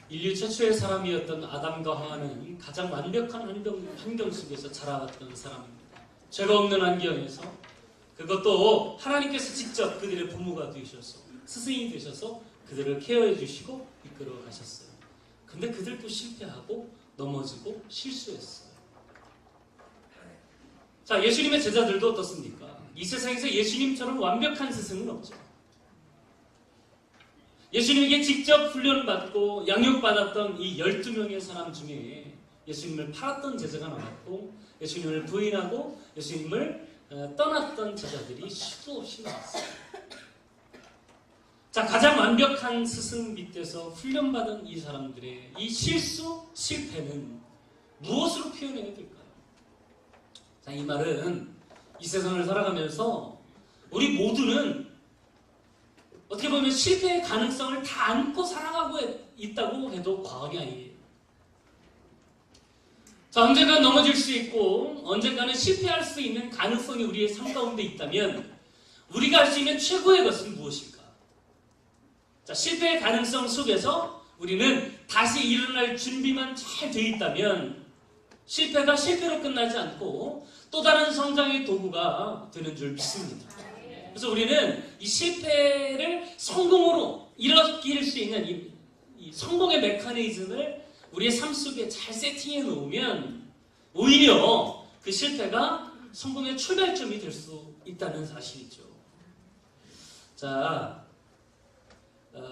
인류 최초의 사람이었던 아담과 하와는 가장 완벽한 환경 속에서 자라왔던 사람입니다. 죄가 없는 환경에서, 그것도 하나님께서 직접 그들의 부모가 되셔서, 스승이 되셔서 그들을 케어해 주시고 이끌어 가셨어요. 근데 그들도 실패하고 넘어지고 실수했어요. 자, 예수님의 제자들도 어떻습니까? 이 세상에서 예수님처럼 완벽한 스승은 없죠. 예수님에게 직접 훈련받고 양육받았던 이 12명의 사람 중에 예수님을 팔았던 제자가 나왔고, 예수님을 부인하고 예수님을 떠났던 제자들이 수도 없이 나왔어요. 자, 가장 완벽한 스승 밑에서 훈련받은 이 사람들의 이 실수, 실패는 무엇으로 표현해야 될까요? 자, 이 말은 이 세상을 살아가면서 우리 모두는 어떻게 보면 실패의 가능성을 다 안고 살아가고 있다고 해도 과언이 아니에요. 자, 언젠가 넘어질 수 있고 언젠가는 실패할 수 있는 가능성이 우리의 삶 가운데 있다면 우리가 할 수 있는 최고의 것은 무엇일까? 자, 실패의 가능성 속에서 우리는 다시 일어날 준비만 잘 돼 있다면 실패가 실패로 끝나지 않고 또 다른 성장의 도구가 되는 줄 믿습니다. 그래서 우리는 이 실패를 성공으로 일으킬 수 있는 이 성공의 메커니즘을 우리의 삶 속에 잘 세팅해 놓으면 오히려 그 실패가 성공의 출발점이 될 수 있다는 사실이죠. 자,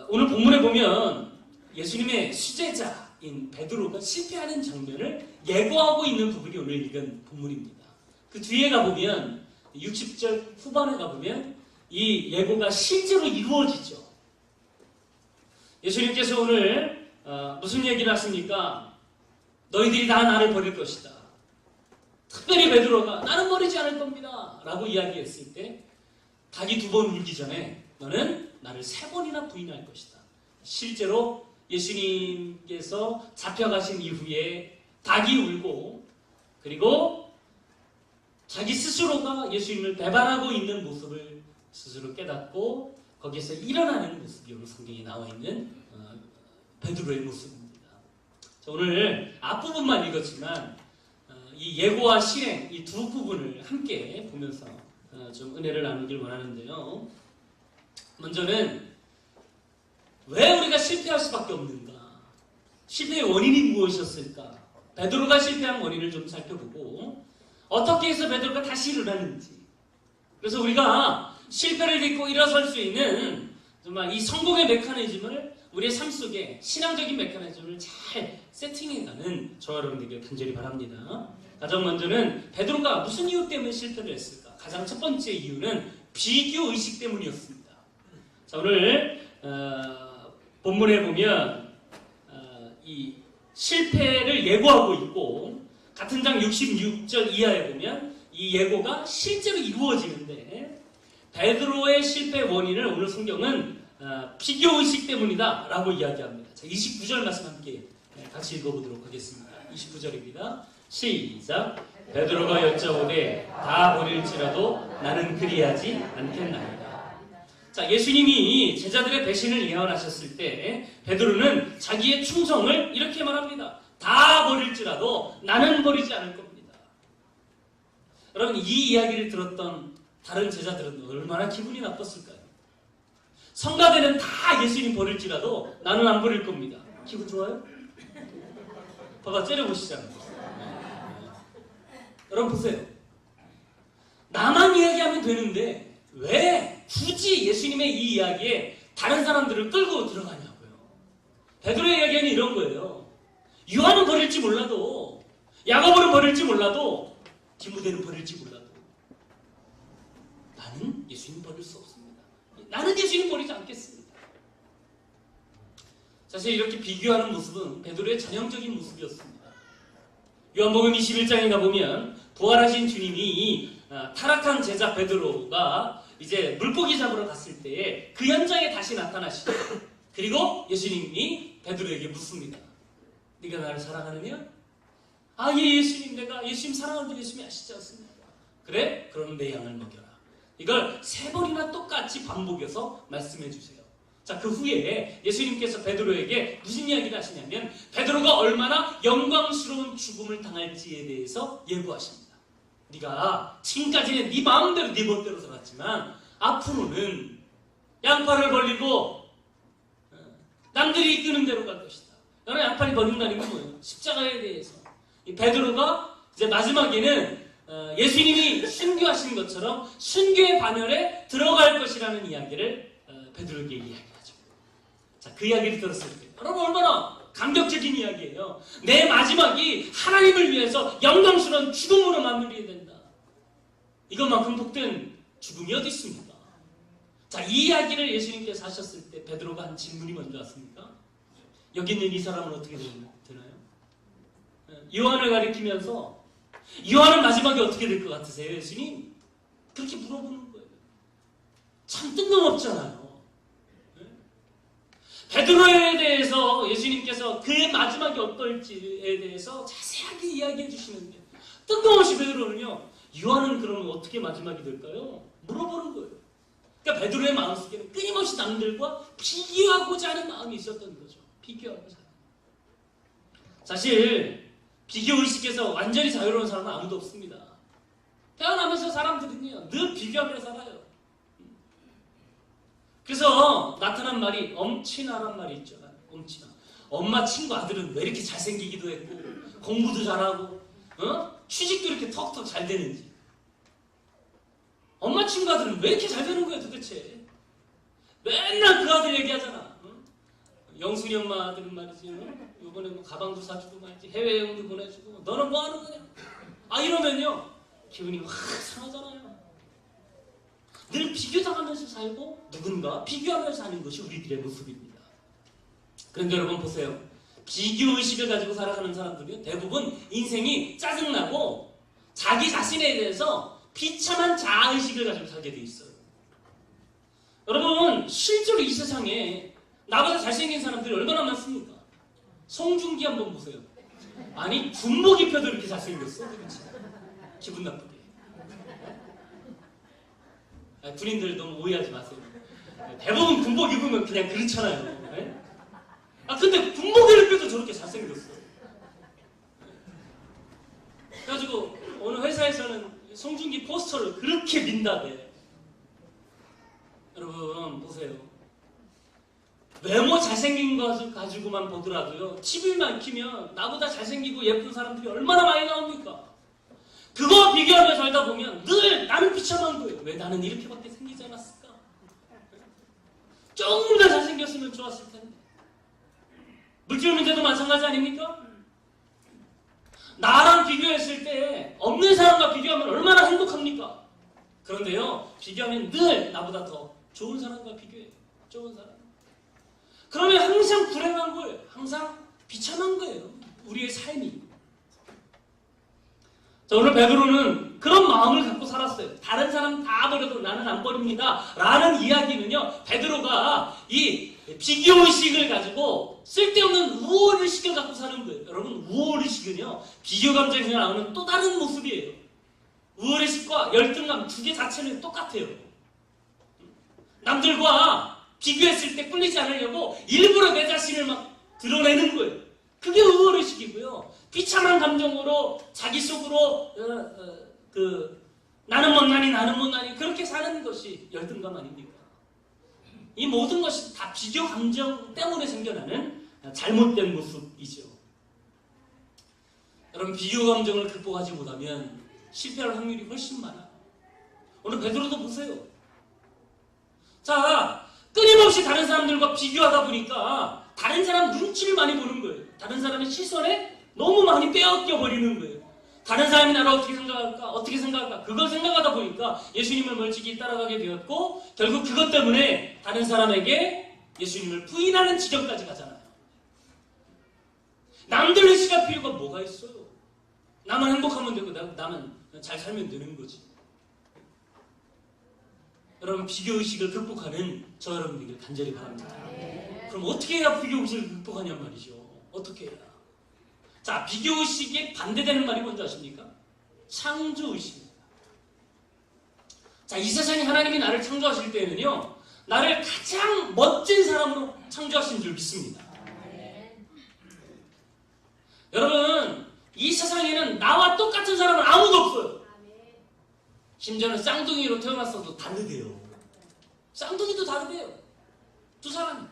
오늘 본문에 보면 예수님의 수제자인 베드로가 실패하는 장면을 예고하고 있는 부분이 오늘 읽은 본문입니다. 그 뒤에 가보면 60절 후반에 가보면 이 예고가 실제로 이루어지죠. 예수님께서 오늘 무슨 얘기를 하십니까? 너희들이 다 나를 버릴 것이다. 특별히 베드로가 나는 버리지 않을 겁니다 라고 이야기했을 때 닭이 2번 울기 전에 너는 나를 3번이나 부인할 것이다. 실제로 예수님께서 잡혀가신 이후에 닭이 울고 그리고 자기 스스로가 예수님을 배반하고 있는 모습을 스스로 깨닫고 거기에서 일어나는 모습이 오늘 성경에 나와 있는 베드로의 모습입니다. 자, 오늘 앞부분만 읽었지만 이 예고와 실행 이 두 부분을 함께 보면서 좀 은혜를 나누길 원하는데요. 먼저는 왜 우리가 실패할 수밖에 없는가? 실패의 원인이 무엇이었을까? 베드로가 실패한 원인을 좀 살펴보고 어떻게 해서 베드로가 다시 일어나는지, 그래서 우리가 실패를 딛고 일어설 수 있는 정말 이 성공의 메커니즘을 우리의 삶 속에 신앙적인 메커니즘을 잘 세팅해가는 저와 여러분들에게 간절히 바랍니다. 가장 먼저는 베드로가 무슨 이유 때문에 실패를 했을까? 가장 첫 번째 이유는 비교의식 때문이었습니다. 자, 오늘 본문에 보면 이 실패를 예고하고 있고 같은 장 66절 이하에 보면 이 예고가 실제로 이루어지는데 베드로의 실패 원인을 오늘 성경은 비교의식 때문이다 라고 이야기합니다. 자, 29절 말씀 함께 같이 읽어보도록 하겠습니다. 29절입니다. 시작. 베드로가 여짜오되 다 버릴지라도 나는 그리하지 않겠나이다. 자, 예수님이 제자들의 배신을 예언하셨을 때 베드로는 자기의 충성을 이렇게 말합니다. 다 버릴지라도 나는 버리지 않을 겁니다. 여러분, 이 이야기를 들었던 다른 제자들은 얼마나 기분이 나빴을까요? 성가대는 다 예수님 버릴지라도 나는 안 버릴 겁니다. 기분 좋아요? 봐봐, 째려보시잖아요. 여러분 보세요. 나만 이야기하면 되는데 왜 굳이 예수님의 이 이야기에 다른 사람들을 끌고 들어가냐고요. 베드로의 이야기는 이런 거예요. 요한은 버릴지 몰라도, 야고보는 버릴지 몰라도, 디모데는 버릴지 몰라도 나는 예수님 버릴 수 없습니다. 나는 예수님 버리지 않겠습니다. 사실 이렇게 비교하는 모습은 베드로의 전형적인 모습이었습니다. 요한복음 21장에 가보면 부활하신 주님이 타락한 제자 베드로가 이제 물고기 잡으러 갔을 때에 그 현장에 다시 나타나시죠. 그리고 예수님이 베드로에게 묻습니다. 네가 나를 사랑하느냐? 아, 예, 예수님, 내가 예수님 사랑하는 줄 예수님이 아시지 않습니까? 그래? 그럼 내 양을 먹여라. 이걸 3번이나 똑같이 반복해서 말씀해 주세요. 자, 그 후에 예수님께서 베드로에게 무슨 이야기를 하시냐면 베드로가 얼마나 영광스러운 죽음을 당할지에 대해서 예고하십니다. 네가 지금까지는 네 마음대로 네 멋대로 살았지만 앞으로는 양팔을 벌리고 남들이 이끄는 대로 갈 것이다. 너는 양팔이 벌린다는 게 뭐예요? 십자가에 대해서. 이 베드로가 이제 마지막에는 예수님이 순교하신 것처럼 순교의 반열에 들어갈 것이라는 이야기를 베드로에게 이야기하죠. 자, 그 이야기를 들었을 때 여러분 얼마나 감격적인 이야기예요. 내 마지막이 하나님을 위해서 영광스러운 죽음으로 마무리해야 된다. 이것만큼 복된 죽음이 어디 있습니까? 자, 이 이야기를 예수님께서 하셨을 때 베드로가 한 질문이 먼저 왔습니까? 여기 있는 이 사람은 어떻게 되나요? 요한을 가리키면서 요한은 마지막에 어떻게 될 것 같으세요, 예수님? 그렇게 물어보는 거예요. 참 뜬금없잖아요. 베드로에 대해서 예수님께서 그의 마지막이 어떨지에 대해서 자세하게 이야기해 주시는데 뜬금없이 베드로는요, 요한은 그러면 어떻게 마지막이 될까요? 물어보는 거예요. 그러니까 베드로의 마음속에는 끊임없이 남들과 비교하고자 하는 마음이 있었던 거죠. 비교하고자 하는. 사실 비교의식에서 완전히 자유로운 사람은 아무도 없습니다. 태어나면서 사람들은요, 늘 비교하면서 살아요. 그래서 나타난 말이 엄친아란 말이 있죠. 엄친아. 엄마 친구 아들은 왜 이렇게 잘생기기도 했고 공부도 잘하고 취직도 이렇게 턱턱 잘 되는지. 엄마 친구 아들은 왜 이렇게 잘 되는 거야 도대체. 맨날 그 아들 얘기하잖아. 영순이 엄마 아들은 말이지. 이번에 뭐 가방도 사주고 말이지. 해외여행도 보내주고. 너는 뭐 하는 거냐. 이러면요 기분이 확 상하잖아요. 늘 비교당하면서 살고 누군가 비교하면서 사는 것이 우리들의 모습입니다. 그런데 여러분 보세요. 비교의식을 가지고 살아가는 사람들은 대부분 인생이 짜증나고 자기 자신에 대해서 비참한 자아의식을 가지고 살게 돼 있어요. 여러분 실제로 이 세상에 나보다 잘생긴 사람들이 얼마나 많습니까? 송중기 한번 보세요. 아니 군복 입혀도 이렇게 잘생겼어? 그렇지? 기분 나쁘게. 군인들 너무 오해하지 마세요. 대부분 군복 입으면 그냥 그렇잖아요. 네? 근데 군복을 입혀도 저렇게 잘생겼어. 그래가지고 어느 회사에서는 송중기 포스터를 그렇게 민다대. 여러분 보세요. 외모 잘생긴 것을 가지고만 보더라도요, TV만 키면 나보다 잘생기고 예쁜 사람들이 얼마나 많이 나옵니까? 그거 비교하며 살다 보면 늘 나는 비참한 거예요. 왜 나는 이렇게밖에 생기지 않았을까? 조금 더 잘생겼으면 좋았을 텐데. 물질 문제도 마찬가지 아닙니까? 나랑 비교했을 때 없는 사람과 비교하면 얼마나 행복합니까? 그런데요, 비교하면 늘 나보다 더 좋은 사람과 비교해요. 좋은 사람. 그러면 항상 불행한 거예요. 항상 비참한 거예요. 우리의 삶이. 자, 오늘 베드로는 그런 마음을 갖고 살았어요. 다른 사람 다 버려도 나는 안 버립니다. 라는 이야기는요, 베드로가 이 비교의식을 가지고 쓸데없는 우월의식을 갖고 사는 거예요. 여러분, 우월의식은요, 비교감정에서 나오는 또 다른 모습이에요. 우월의식과 열등감 두 개 자체는 똑같아요. 남들과 비교했을 때 꿀리지 않으려고 일부러 내 자신을 막 드러내는 거예요. 그게 우월의식이고요. 비참한 감정으로 자기 속으로 나는 못나니 그렇게 사는 것이 열등감 아닙니까? 이 모든 것이 다 비교 감정 때문에 생겨나는 잘못된 모습이죠. 여러분 비교 감정을 극복하지 못하면 실패할 확률이 훨씬 많아요. 오늘 베드로도 보세요. 자, 끊임없이 다른 사람들과 비교하다 보니까 다른 사람 눈치를 많이 보는 거예요. 다른 사람의 시선에 너무 많이 빼앗겨 버리는 거예요. 다른 사람이 나를 어떻게 생각할까? 그걸 생각하다 보니까 예수님을 멀찍이 따라가게 되었고 결국 그것 때문에 다른 사람에게 예수님을 부인하는 지경까지 가잖아요. 남들 의식할 필요가 뭐가 있어요? 나만 행복하면 되고 나만 잘 살면 되는 거지. 여러분 비교의식을 극복하는 저 여러분들에게 간절히 바랍니다. 그럼 어떻게 해야 비교의식을 극복하냔 말이죠. 어떻게 해야? 자, 비교의식에 반대되는 말이 뭔지 아십니까? 창조의식입니다. 자, 이 세상에 하나님이 나를 창조하실 때에는요, 나를 가장 멋진 사람으로 창조하신 줄 믿습니다. 여러분, 이 세상에는 나와 똑같은 사람은 아무도 없어요. 심지어는 쌍둥이로 태어났어도 다르대요. 쌍둥이도 다르대요. 두 사람이.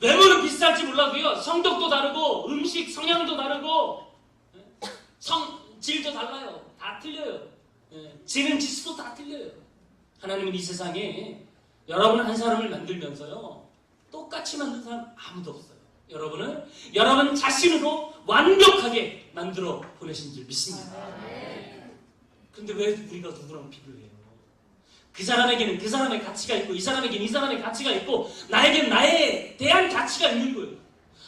외모는 비슷할지 몰라도요, 성격도 다르고 음식 성향도 다르고 성질도 달라요. 다 틀려요. 지능 지수도 다 틀려요. 하나님은 이 세상에 여러분 한 사람을 만들면서요, 똑같이 만든 사람 아무도 없어요. 여러분은 여러분 자신으로 완벽하게 만들어 보내신 줄 믿습니다. 그런데 왜 우리가 누구랑 비교해요? 그 사람에게는 그 사람의 가치가 있고, 이 사람에게는 이 사람의 가치가 있고, 나에게는 나에 대한 가치가 있는 거예요.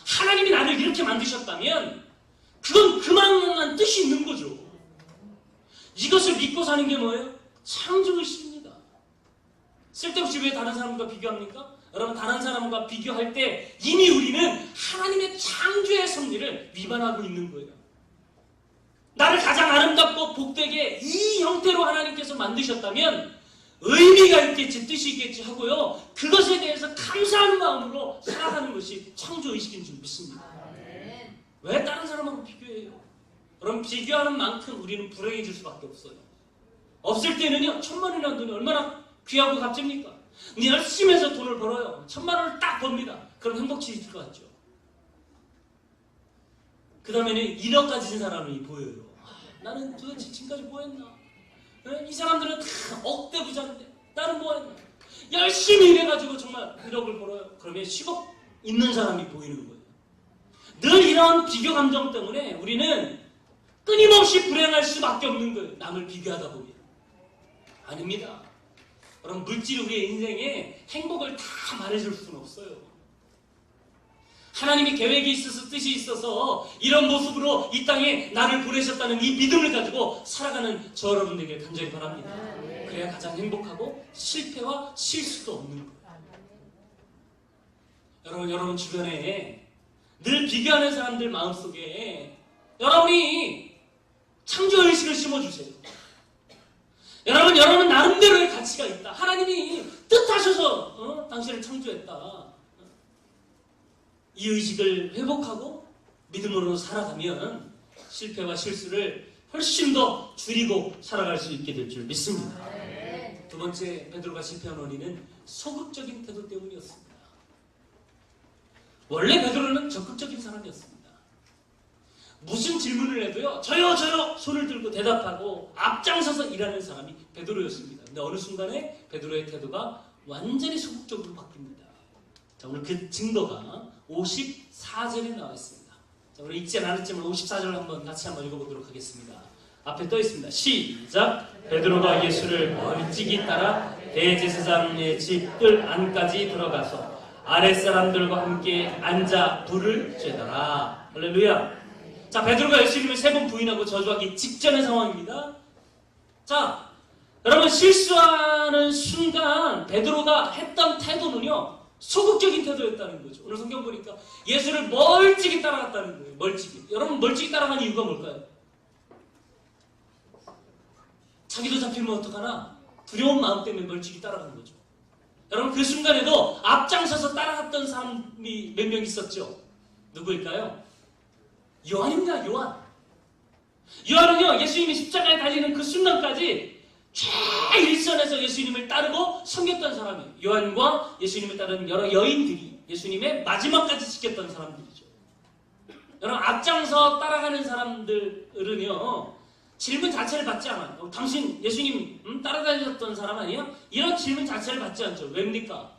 하나님이 나를 이렇게 만드셨다면 그건 그만한 뜻이 있는 거죠. 이것을 믿고 사는 게 뭐예요? 창조의식입니다. 쓸데없이 왜 다른 사람과 비교합니까? 여러분, 다른 사람과 비교할 때 이미 우리는 하나님의 창조의 섭리를 위반하고 있는 거예요. 나를 가장 아름답고 복되게 이 형태로 하나님께서 만드셨다면 의미가 있겠지, 뜻이 있겠지 하고요, 그것에 대해서 감사하는 마음으로 살아가는 것이 창조의식인 줄 믿습니다. 왜 다른 사람하고 비교해요? 그럼 비교하는 만큼 우리는 불행해질 수밖에 없어요. 없을 때는요, 1,000만 원이라는 돈이 얼마나 귀하고 값집니까? 근데 열심히 해서 돈을 벌어요. 1,000만 원을 딱 법니다. 그럼 행복해질 것 같죠? 그 다음에는 1억 가진 사람이 보여요. 나는 도대체 지금까지 뭐 했나? 이 사람들은 다 억대 부자인데 나는 뭐 했나? 열심히 일해가지고 정말 1억을 벌어요. 그러면 10억 있는 사람이 보이는 거예요. 늘 이런 비교 감정 때문에 우리는 끊임없이 불행할 수밖에 없는 거예요. 남을 비교하다 보면. 아닙니다. 그럼 물질이 우리의 인생에 행복을 다 말해줄 수는 없어요. 하나님이 계획이 있어서, 뜻이 있어서 이런 모습으로 이 땅에 나를 보내셨다는 이 믿음을 가지고 살아가는 저 여러분들에게 간절히 바랍니다. 그래야 가장 행복하고 실패와 실수도 없는 거예요. 여러분 주변에 늘 비교하는 사람들 마음속에 여러분이 창조의식을 심어주세요. 여러분 나름대로의 가치가 있다. 하나님이 뜻하셔서 당신을 창조했다. 이 의식을 회복하고 믿음으로 살아가면 실패와 실수를 훨씬 더 줄이고 살아갈 수 있게 될 줄 믿습니다. 두 번째, 베드로가 실패한 원인은 소극적인 태도 때문이었습니다. 원래 베드로는 적극적인 사람이었습니다. 무슨 질문을 해도요, 저요 손을 들고 대답하고 앞장서서 일하는 사람이 베드로였습니다. 근데 어느 순간에 베드로의 태도가 완전히 소극적으로 바뀝니다. 자, 오늘 그 증거가 54절에 나와 있습니다. 자, 우리 읽지 않았지만 54절 같이 한번 읽어보도록 하겠습니다. 앞에 떠 있습니다. 시작! 베드로가 예수를 멀찍이 따라 대제사장의 집 뜰 안까지 들어가서 아랫사람들과 함께 앉아 불을 쬐더라. 할렐루야! 자, 베드로가 예수님을 3번 부인하고 저주하기 직전의 상황입니다. 자, 여러분, 실수하는 순간 베드로가 했던 태도는요, 소극적인 태도였다는 거죠. 오늘 성경 보니까 예수를 멀찍이 따라갔다는 거예요. 멀찍이. 여러분, 멀찍이 따라간 이유가 뭘까요? 자기도 잡히면 어떡하나? 두려운 마음 때문에 멀찍이 따라간 거죠. 여러분, 그 순간에도 앞장서서 따라갔던 사람이 몇 명 있었죠? 누구일까요? 요한입니다. 요한은요, 예수님이 십자가에 달리는 그 순간까지 최일선에서 예수님을 따르고 섬겼던 사람이에요. 요한과 예수님을 따르는 여러 여인들이 예수님의 마지막까지 지켰던 사람들이죠. 여러분, 앞장서 따라가는 사람들은요, 질문 자체를 받지 않아요. 당신 예수님 따라다녔던 사람 아니에요? 이런 질문 자체를 받지 않죠. 왜입니까?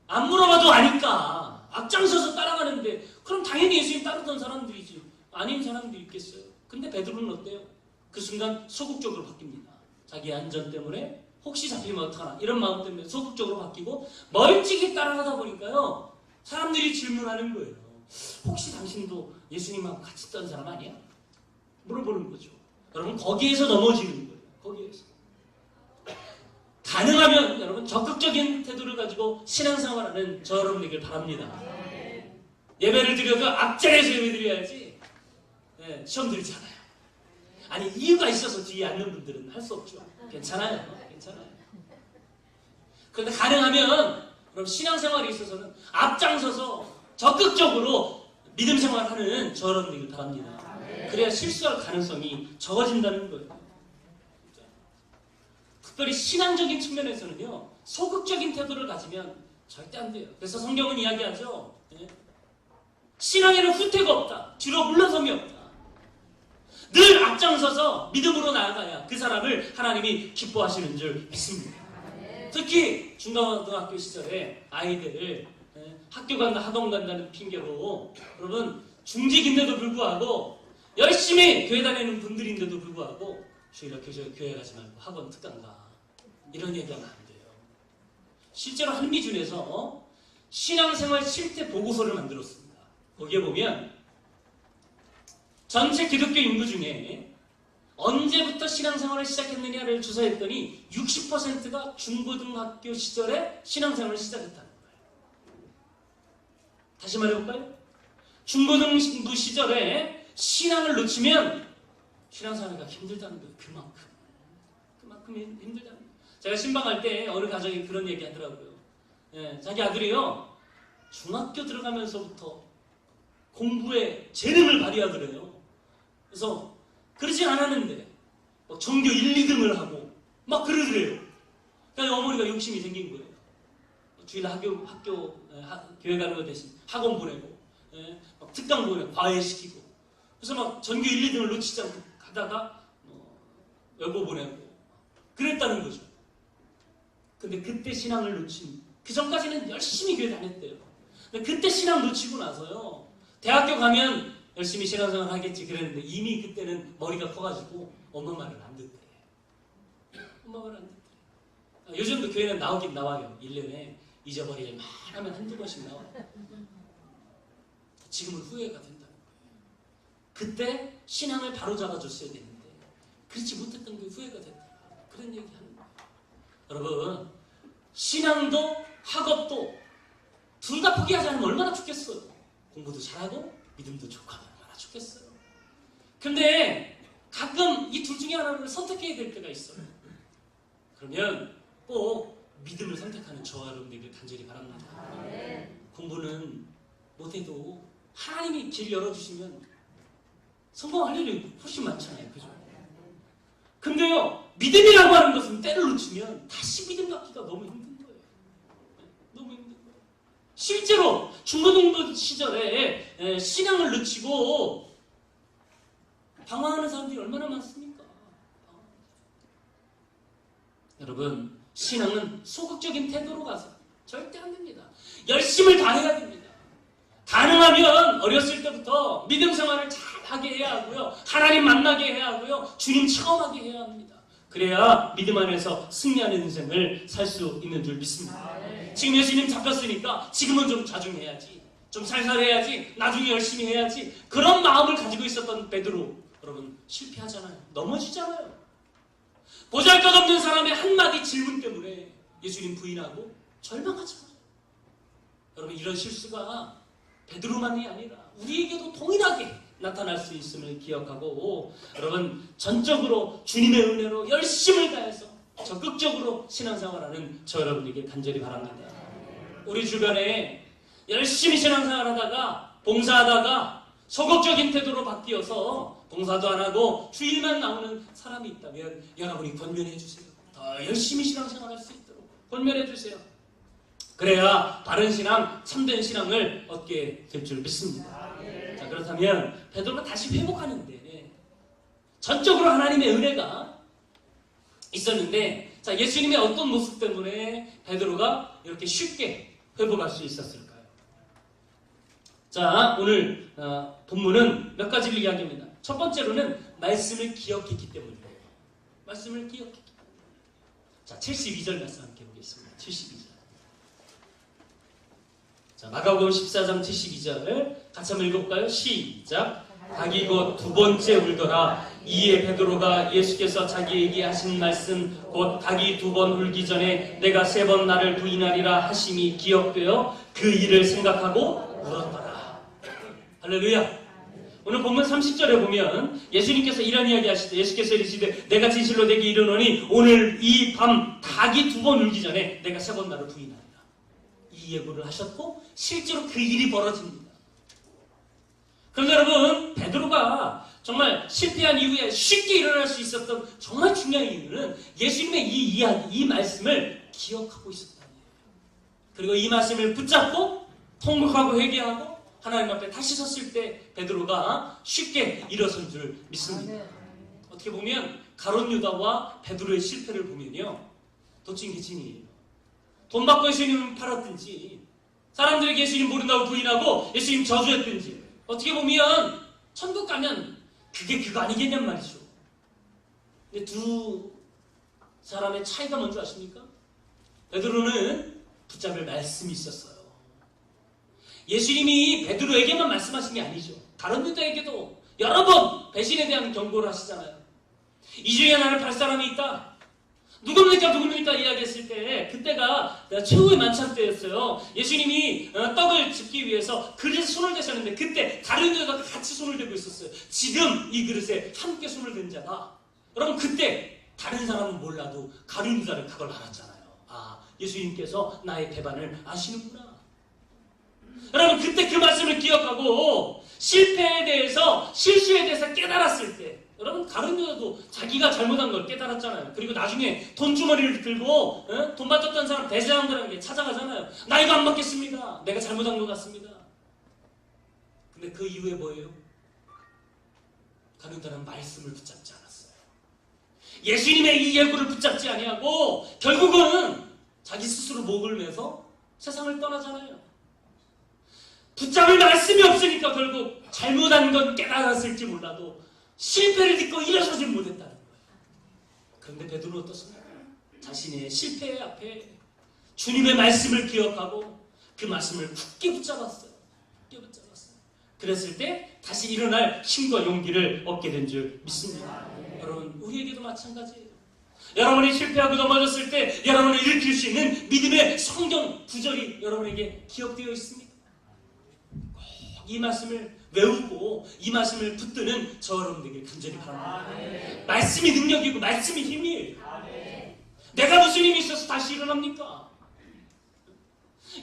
안 물어봐도 아니까. 앞장서서 따라가는데 그럼 당연히 예수님 따르던 사람들이지. 아닌 사람들이 있겠어요. 근데 베드로는 어때요? 그 순간 소극적으로 바뀝니다. 자기 안전 때문에 혹시 잡히면 어떡하나 이런 마음 때문에 소극적으로 바뀌고 멀찍이 따라가다 보니까요, 사람들이 질문하는 거예요. 혹시 당신도 예수님하고 같이 있던 사람 아니야? 물어보는 거죠. 여러분, 거기에서 넘어지는 거예요. 거기에서. 가능하면 여러분 적극적인 태도를 가지고 신앙생활하는 저 여러분에게 바랍니다. 예배를 드려도 앞자리에서 예배 드려야지. 네, 시험 들지 않아요. 아니, 이유가 있어서 뒤에 앉는 분들은 할 수 없죠. 괜찮아요. 괜찮아요. 그런데 가능하면 그럼 신앙생활에 있어서는 앞장서서 적극적으로 믿음 생활하는 저런 분들 바랍니다. 그래야 실수할 가능성이 적어진다는 거예요. 특별히 신앙적인 측면에서는요, 소극적인 태도를 가지면 절대 안 돼요. 그래서 성경은 이야기하죠. 신앙에는 후퇴가 없다. 뒤로 물러섬이 없다. 늘 앞장서서 믿음으로 나아가야 그 사람을 하나님이 기뻐하시는 줄 믿습니다. 특히 중고등학교 시절에 아이들 학교 간다, 학원 간다는 핑계로 여러분 중직인데도 불구하고 열심히 교회 다니는 분들인데도 불구하고 주일날 교회 가지 말고 학원 특강 가. 이런 얘기하면 안 돼요. 실제로 한미준에서 신앙생활 실태 보고서를 만들었습니다. 거기에 보면 전체 기독교 인구 중에 언제부터 신앙생활을 시작했느냐를 조사했더니 60%가 중고등학교 시절에 신앙생활을 시작했다는 거예요. 다시 말해볼까요? 중고등부 시절에 신앙을 놓치면 신앙생활이 힘들다는 거예요. 그만큼 힘들다는 거예요. 제가 신방할 때 어느 가정이 그런 얘기 하더라고요. 자기 아들이요, 중학교 들어가면서부터 공부에 재능을 발휘하더래요. 그래서 그러진 않았는데 전교 1, 2등을 하고 막 그러더래요. 그러니까 어머니가 욕심이 생긴 거예요. 주일 교회 가는 거 대신 학원 보내고 막 특강 보내고 과외시키고 그래서 막 전교 1, 2등을 놓치지 않고 가다가 여고 보내고 그랬다는 거죠. 근데 그때 신앙을 놓친, 그 전까지는 열심히 교회 다녔대요. 근데 그때 신앙 놓치고 나서요, 대학교 가면 열심히 신앙생활 하겠지 그랬는데 이미 그때는 머리가 커가지고 엄마 말을 안 듣대. 엄마 말을 안 듣대. 요즘도 교회는 나오긴 나와요. 1년에 잊어버리길 말하면 한두 번씩 나와요. 지금은 후회가 된다는 거예요. 그때 신앙을 바로잡아줬어야 되는데 그렇지 못했던 게 후회가 됐다. 그런 얘기 하는 거예요. 여러분, 신앙도 학업도 둘 다 포기하지 않으면 얼마나 좋겠어요. 공부도 잘하고 믿음도 좋고 얼마나 좋겠어요. 근데 가끔 이 둘 중에 하나를 선택해야 될 때가 있어요. 그러면 꼭 믿음을 선택하는 저와 여러분들에게 간절히 바랍니다. 공부는 못해도 하나님이 길 열어주시면 성공할 일이 훨씬 많잖아요. 그죠? 근데요, 믿음이라고 하는 것은 때를 놓치면 다시 믿음 갖기가 너무 힘든 거예요. 너무 힘든 거예요. 실제로 중고등부 시절에 신앙을 놓치고 방황하는 사람들이 얼마나 많습니까? 여러분, 신앙은 소극적인 태도로 가서 절대 안 됩니다. 열심을 다해야 됩니다. 가능하면 어렸을 때부터 믿음 생활을 잘 하게 해야 하고요. 하나님 만나게 해야 하고요. 주님 체험하게 해야 합니다. 그래야 믿음 안에서 승리하는 인생을 살 수 있는 줄 믿습니다. 지금 예수님 잡혔으니까 지금은 좀 자중해야지. 좀 살살해야지. 나중에 열심히 해야지. 그런 마음을 가지고 있었던 베드로, 여러분 실패하잖아요. 넘어지잖아요. 보잘것없는 사람의 한마디 질문 때문에 예수님 부인하고 절망하잖아요. 여러분, 이런 실수가 베드로만이 아니라 우리에게도 동일하게 나타날 수 있음을 기억하고, 여러분 전적으로 주님의 은혜로 열심을 다해서 적극적으로 신앙생활하는 저 여러분에게 간절히 바랍니다. 우리 주변에 열심히 신앙생활하다가 봉사하다가 소극적인 태도로 바뀌어서 봉사도 안 하고 주일만 나오는 사람이 있다면 여러분이 권면해 주세요. 더 열심히 신앙생활할 수 있도록 권면해 주세요. 그래야 바른 신앙, 참된 신앙을 얻게 될 줄 믿습니다. 자, 그렇다면 베드로가 다시 회복하는데 전적으로 하나님의 은혜가 있었는데, 자, 예수님의 어떤 모습 때문에 베드로가 이렇게 쉽게 회복할 수 있었을까요? 자, 오늘 본문은 몇 가지를 이야기합니다. 첫 번째로는 말씀을 기억했기 때문이에요. 말씀을 기억했기 때문에. 자, 72절 말씀 함께 보겠습니다. 72절. 자, 마가복음 14장 72절 같이 한번 읽어볼까요? 시작. 닭이 곧 두 번째 울더라. 이에 베드로가 예수께서 자기에게 하신 말씀 곧 닭이 두 번 울기 전에 내가 세 번 나를 부인하리라 하심이 기억되어 그 일을 생각하고 울었더라. 할렐루야. 오늘 본문 30절에 보면 예수님께서 이런 이야기 하시되 예수께서 이르시되 내가 진실로 내게 이르노니 오늘 이 밤 닭이 2번 울기 전에 내가 3번 나를 부인하리라. 이 예고를 하셨고 실제로 그 일이 벌어집니다. 그런데 여러분, 베드로가 정말 실패한 이후에 쉽게 일어날 수 있었던 정말 중요한 이유는 예수님의 이 이야기, 이 말씀을 기억하고 있었다는 거예요. 그리고 이 말씀을 붙잡고 통곡하고 회개하고 하나님 앞에 다시 섰을 때 베드로가 쉽게 일어선 줄 믿습니다. 어떻게 보면 가룟 유다와 베드로의 실패를 보면요, 도찐개찐이에요. 돈 받고 예수님을 팔았든지, 사람들에게 예수님 모른다고 부인하고 예수님 저주했든지, 어떻게 보면 천국 가면 그게 그거 아니겠냔 말이죠. 근데 두 사람의 차이가 뭔지 아십니까? 베드로는 붙잡을 말씀이 있었어요. 예수님이 베드로에게만 말씀하신 게 아니죠. 가룟 유다에게도 여러 번 배신에 대한 경고를 하시잖아요. 이 중에 나를 팔 사람이 있다. 누굽니까 이야기했을 때 그때가 최후의 만찬 때였어요. 예수님이 떡을 집기 위해서 그릇에 손을 대셨는데 그때 가룟 유다가 같이 손을 대고 있었어요. 지금 이 그릇에 함께 손을 댄 자가, 여러분 그때 다른 사람은 몰라도 가룟 유다는 그걸 알았잖아요. 아, 예수님께서 나의 배반을 아시는구나. 여러분 그때 그 말씀을 기억하고 실패에 대해서, 실수에 대해서 깨달았을 때, 여러분 가룟 유다도 자기가 잘못한 걸 깨달았잖아요. 그리고 나중에 돈주머니를 들고 돈 받았던 사람, 대제사장들에게 찾아가잖아요. 나 이거 안 받겠습니다. 내가 잘못한 것 같습니다. 근데 그 이후에 뭐예요? 가룟 유다는 말씀을 붙잡지 않았어요. 예수님의 이 예고를 붙잡지 아니하고 결국은 자기 스스로 목을 매서 세상을 떠나잖아요. 붙잡을 말씀이 없으니까 결국 잘못한 건 깨달았을지 몰라도 실패를 딛고 일어서지 못했다는 거예요. 그런데 베드로는 어떻습니까? 자신의 실패 앞에 주님의 말씀을 기억하고 그 말씀을 굳게 붙잡았어요. 굳게 붙잡았어요. 그랬을 때 다시 일어날 힘과 용기를 얻게 된 줄 믿습니다. 여러분, 우리에게도 마찬가지예요. 여러분이 실패하고 넘어졌을 때 여러분을 일으킬 수 있는 믿음의 성경 구절이 여러분에게 기억되어 있습니다. 꼭 이 말씀을 외우고 이 말씀을 붙드는 저 여러분들에게 간절히 바랍니다. 말씀이 능력이고 말씀이 힘이에요. 내가 무슨 힘이 있어서 다시 일어납니까?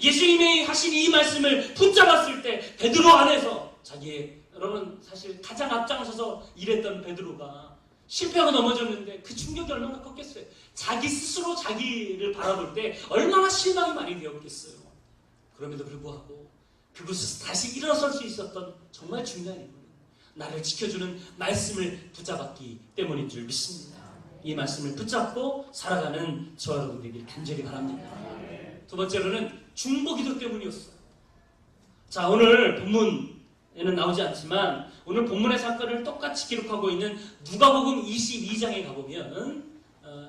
예수님이 하신 이 말씀을 붙잡았을 때 베드로 안에서 자기의, 여러분 사실 가장 앞장서서 일했던 베드로가 실패하고 넘어졌는데 그 충격이 얼마나 컸겠어요. 자기 스스로 자기를 바라볼 때 얼마나 실망이 많이 되었겠어요. 그럼에도 불구하고 그곳에서 다시 일어설 수 있었던 정말 중요한 이유는 나를 지켜주는 말씀을 붙잡았기 때문인 줄 믿습니다. 이 말씀을 붙잡고 살아가는 저 여러분들에게 간절히 바랍니다. 두 번째로는 중보기도 때문이었어요. 자, 오늘 본문에는 나오지 않지만 오늘 본문의 사건을 똑같이 기록하고 있는 누가복음 22장에 가보면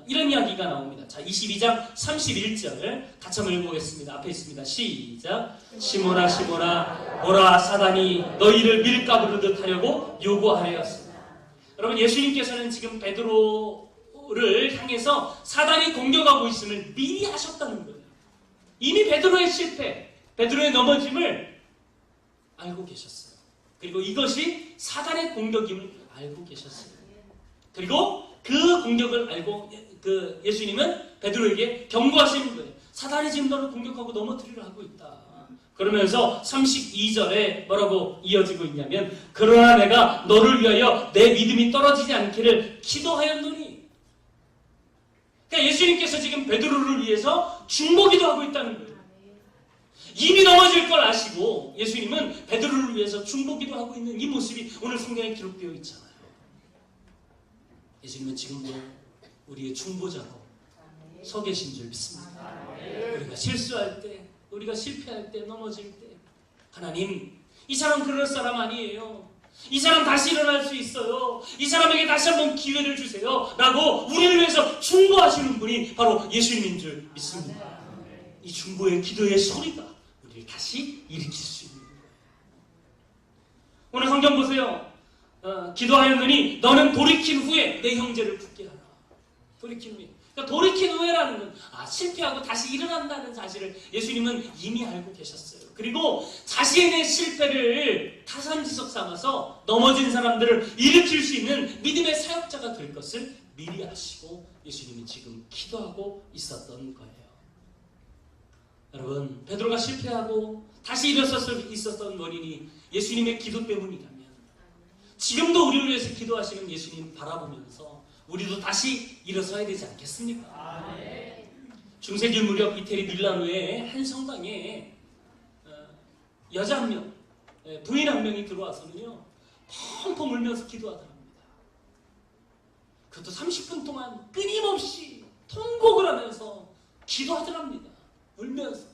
이런 이야기가 나옵니다. 자, 22장 31절 같이 한번 읽어보겠습니다. 앞에 있습니다. 시작. 시몬아 시몬아 보라 사단이 너희를 밀가부르듯 하려고 요구하였습니다. 여러분, 예수님께서는 지금 베드로를 향해서 사단이 공격하고 있음을 미리 하셨다는 거예요. 이미 베드로의 실패, 베드로의 넘어짐을 알고 계셨어요. 그리고 이것이 사단의 공격임을 알고 계셨어요. 그리고 그 공격을 알고 예수님은 베드로에게 경고하시는 거예요. 사단이 지금 너를 공격하고 넘어뜨리려 하고 있다. 그러면서 32절에 뭐라고 이어지고 있냐면 그러나 내가 너를 위하여 내 믿음이 떨어지지 않기를 기도하였노니. 그러니까 예수님께서 지금 베드로를 위해서 중보기도 하고 있다는 거예요. 이미 넘어질 걸 아시고 예수님은 베드로를 위해서 중보기도 하고 있는 이 모습이 오늘 성경에 기록되어 있잖아요. 예수님은 지금도 우리의 중보자로 서 계신 줄 믿습니다. 우리가 실수할 때, 우리가 실패할 때, 넘어질 때 하나님, 이 사람 그럴 사람 아니에요. 이 사람 다시 일어날 수 있어요. 이 사람에게 다시 한번 기회를 주세요. 라고 우리를 위해서 중보하시는 분이 바로 예수님인 줄 믿습니다. 이 중보의 기도의 소리가 우리를 다시 일으킬 수 있는 거예요. 오늘 성경 보세요. 기도하였느니 너는 돌이킨 후에 내 형제를 붙게 하라. 돌이킨 후에. 그러니까 돌이킨 후회라는 건 실패하고 다시 일어난다는 사실을 예수님은 이미 알고 계셨어요. 그리고 자신의 실패를 타산지석 삼아서 넘어진 사람들을 일으킬 수 있는 믿음의 사역자가 될 것을 미리 아시고 예수님이 지금 기도하고 있었던 거예요. 여러분, 베드로가 실패하고 다시 일어섰을 있었던 원인이 예수님의 기도 때문이라면 지금도 우리를 위해서 기도하시는 예수님 바라보면서 우리도 다시 일어서야 되지 않겠습니까? 중세기 무렵 이태리 밀라노의 한 성당에 여자 한 명, 부인 한 명이 들어와서는요 펑펑 울면서 기도하더랍니다. 그것도 30분 동안 끊임없이 통곡을 하면서 기도하더랍니다. 울면서.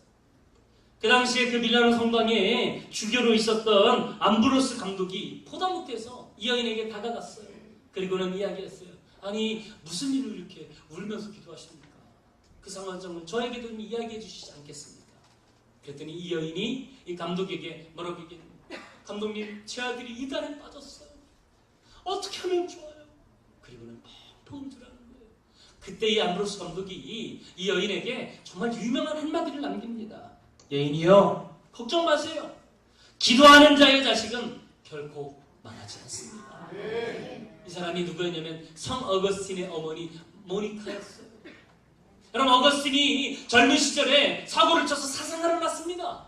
그 당시에 그 밀라노 성당에 주교로 있었던 암브로스 감독이 보다 못해서 이 여인에게 다가갔어요. 그리고는 이야기했어요. 아니 무슨 일로 이렇게 울면서 기도하십니까? 그 상황을 저에게도 좀 이야기해 주시지 않겠습니까? 그랬더니 이 여인이 이 감독에게 뭐라고 얘기했는데, 감독님 제 아들이 이단에 빠졌어요. 어떻게 하면 좋아요? 그리고는 펑펑 울더라는 거예요. 그때 이 암브로스 감독이 이 여인에게 정말 유명한 한마디를 남깁니다. 여인이요, 걱정 마세요. 기도하는 자의 자식은 결코 망하지 않습니다. 이 사람이 누구였냐면 성 어거스틴의 어머니 모니카였어요. 여러분, 어거스틴이 젊은 시절에 사고를 쳐서 사상을 났습니다.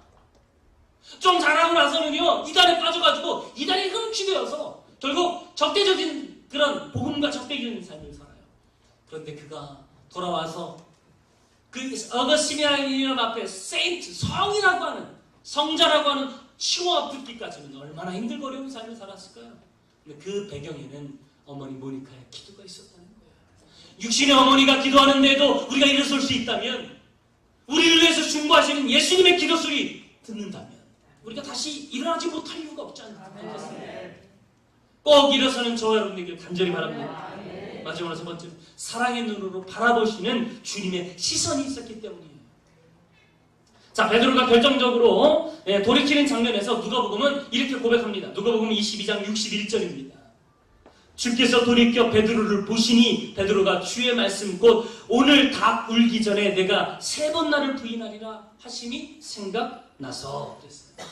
좀 자라고 나서는요 이단에 빠져가지고 이단에 흠취되어서 결국 적대적인 그런 복음과 적대적인 삶을 살아요. 그런데 그가 돌아와서 그 어거스틴이라는 앞에 세인트, 성이라고 하는, 성자라고 하는 치유와 듣기까지는 얼마나 힘들고 어려운 삶을 살았을까요? 근데 그 배경에는 어머니 모니카의 기도가 있었다는 거예요. 육신의 어머니가 기도하는데도 우리가 일어설 수 있다면, 우리를 위해서 중보하시는 예수님의 기도 소리 듣는다면 우리가 다시 일어나지 못할 이유가 없지 않겠습니까? 꼭 일어서는 저와 여러분에게 간절히 바랍니다. 마지막으로 세 번째, 사랑의 눈으로 바라보시는 주님의 시선이 있었기 때문이에요. 자, 베드로가 결정적으로 돌이키는 장면에서 누가복음은 이렇게 고백합니다. 누가복음 22장 61절입니다. 주께서 돌이켜 베드로를 보시니 베드로가 주의 말씀 곧 오늘 닭 울기 전에 내가 3번 나를 부인하리라 하심이 생각나서 그랬어요.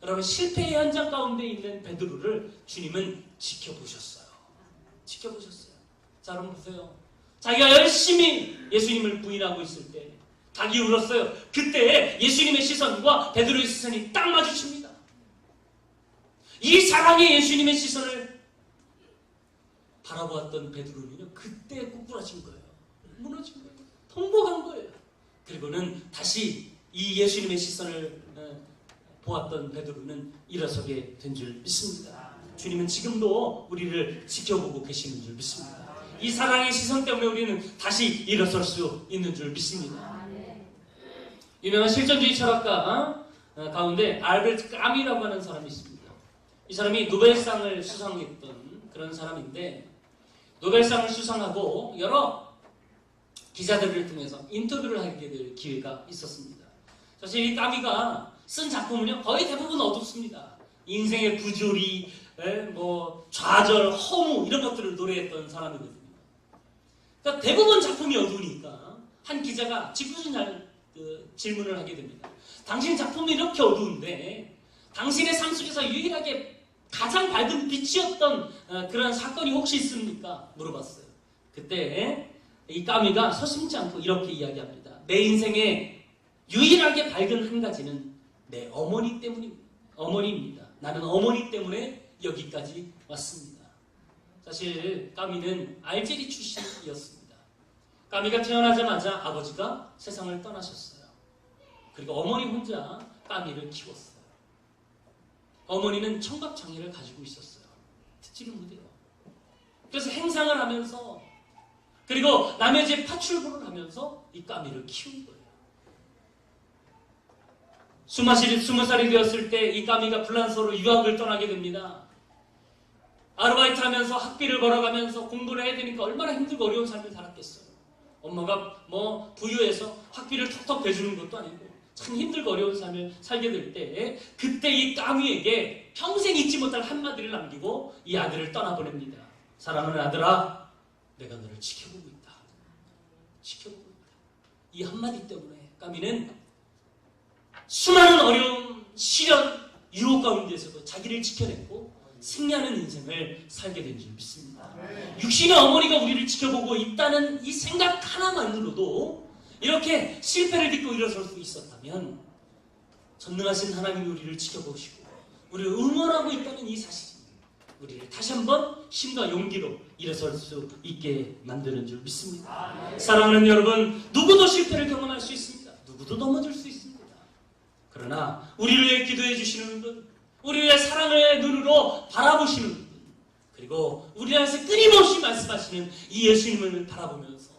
여러분, 실패의 현장 가운데 있는 베드로를 주님은 지켜보셨어요. 지켜보셨어요. 자, 여러분 보세요. 자기가 열심히 예수님을 부인하고 있을 때 닭이 울었어요. 그때 예수님의 시선과 베드로의 시선이 딱 마주칩니다. 이 사랑의 예수님의 시선을 바라보았던 베드로는요 그때 꼬꾸라진 거예요. 무너진 거예요. 통곡한 거예요. 그리고는 다시 이 예수님의 시선을 보았던 베드로는 일어서게 된 줄 믿습니다. 주님은 지금도 우리를 지켜보고 계시는 줄 믿습니다. 이 사랑의 시선 때문에 우리는 다시 일어설 수 있는 줄 믿습니다. 유명한 실존주의 철학가 가운데 알베르트 까미라고 하는 사람이 있습니다. 이 사람이 노벨상을 수상했던 그런 사람인데, 노벨상을 수상하고 여러 기자들을 통해서 인터뷰를 하게 될 기회가 있었습니다. 사실 이 까미가 쓴 작품은요 거의 대부분 어둡습니다. 인생의 부조리, 좌절, 허무 이런 것들을 노래했던 사람이거든요. 그러니까 대부분 작품이 어두우니까 한 기자가 짓궂은 질문을 하게 됩니다. 당신 작품이 이렇게 어두운데 당신의 삶 속에서 유일하게 가장 밝은 빛이었던 그런 사건이 혹시 있습니까? 물어봤어요. 그때 이 까미가 서슴지 않고 이렇게 이야기합니다. 내 인생에 유일하게 밝은 한 가지는 내 어머니 어머니입니다. 나는 어머니 때문에 여기까지 왔습니다. 사실 까미는 알제리 출신이었습니다. 까미가 태어나자마자 아버지가 세상을 떠나셨어요. 그리고 어머니 혼자 까미를 키웠어요. 어머니는 청각장애를 가지고 있었어요. 듣지를 못해요. 그래서 행상을 하면서, 그리고 남의 집 파출부를 하면서 이 까미를 키운 거예요. 20살이 되었을 때 이 까미가 프랑스로 유학을 떠나게 됩니다. 아르바이트 하면서 학비를 벌어가면서 공부를 해야 되니까 얼마나 힘들고 어려운 삶을 살았겠어요. 엄마가 부유해서 학비를 턱턱 대주는 것도 아니고 참 힘들고 어려운 삶을 살게 될 때, 그때 이 까미에게 평생 잊지 못할 한마디를 남기고 이 아들을 떠나보냅니다. 사랑하는 아들아, 내가 너를 지켜보고 있다. 지켜보고 있다. 이 한마디 때문에 까미는 수많은 어려움, 시련, 유혹 가운데서도 자기를 지켜냈고 승리하는 인생을 살게 된 줄 믿습니다. 육신의 어머니가 우리를 지켜보고 있다는 이 생각 하나만으로도 이렇게 실패를 딛고 일어설 수 있었다면 전능하신 하나님이 우리를 지켜보시고 우리를 응원하고 있다는 이 사실이 우리를 다시 한번 힘과 용기로 일어설 수 있게 만드는 줄 믿습니다. 사랑하는 여러분, 누구도 실패를 경험할 수 있습니다. 누구도 넘어질 수 있습니다. 그러나 우리를 위해 기도해 주시는 분, 우리를 위해 사랑의 눈으로 바라보시는 분, 그리고 우리한테 끊임없이 말씀하시는 이 예수님을 바라보면서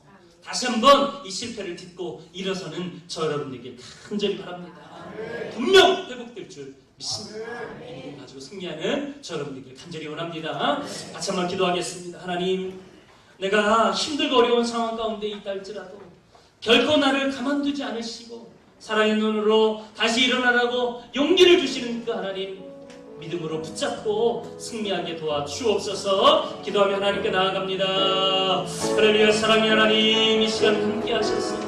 다시 한번 이 실패를 딛고 일어서는 저 여러분에게 간절히 바랍니다. 분명 회복될 줄 믿습니다. 이 믿음 가지고 승리하는 저 여러분에게 간절히 원합니다. 같이 한번 기도하겠습니다. 하나님, 내가 힘들고 어려운 상황 가운데 있다 할지라도 결코 나를 가만두지 않으시고 사랑의 눈으로 다시 일어나라고 용기를 주시는 그 하나님, 믿음으로 붙잡고 승리하게 도와주옵소서. 기도하며 하나님께 나아갑니다. 할렐루야. 사랑의 하나님, 이 시간 함께 하셨습니다.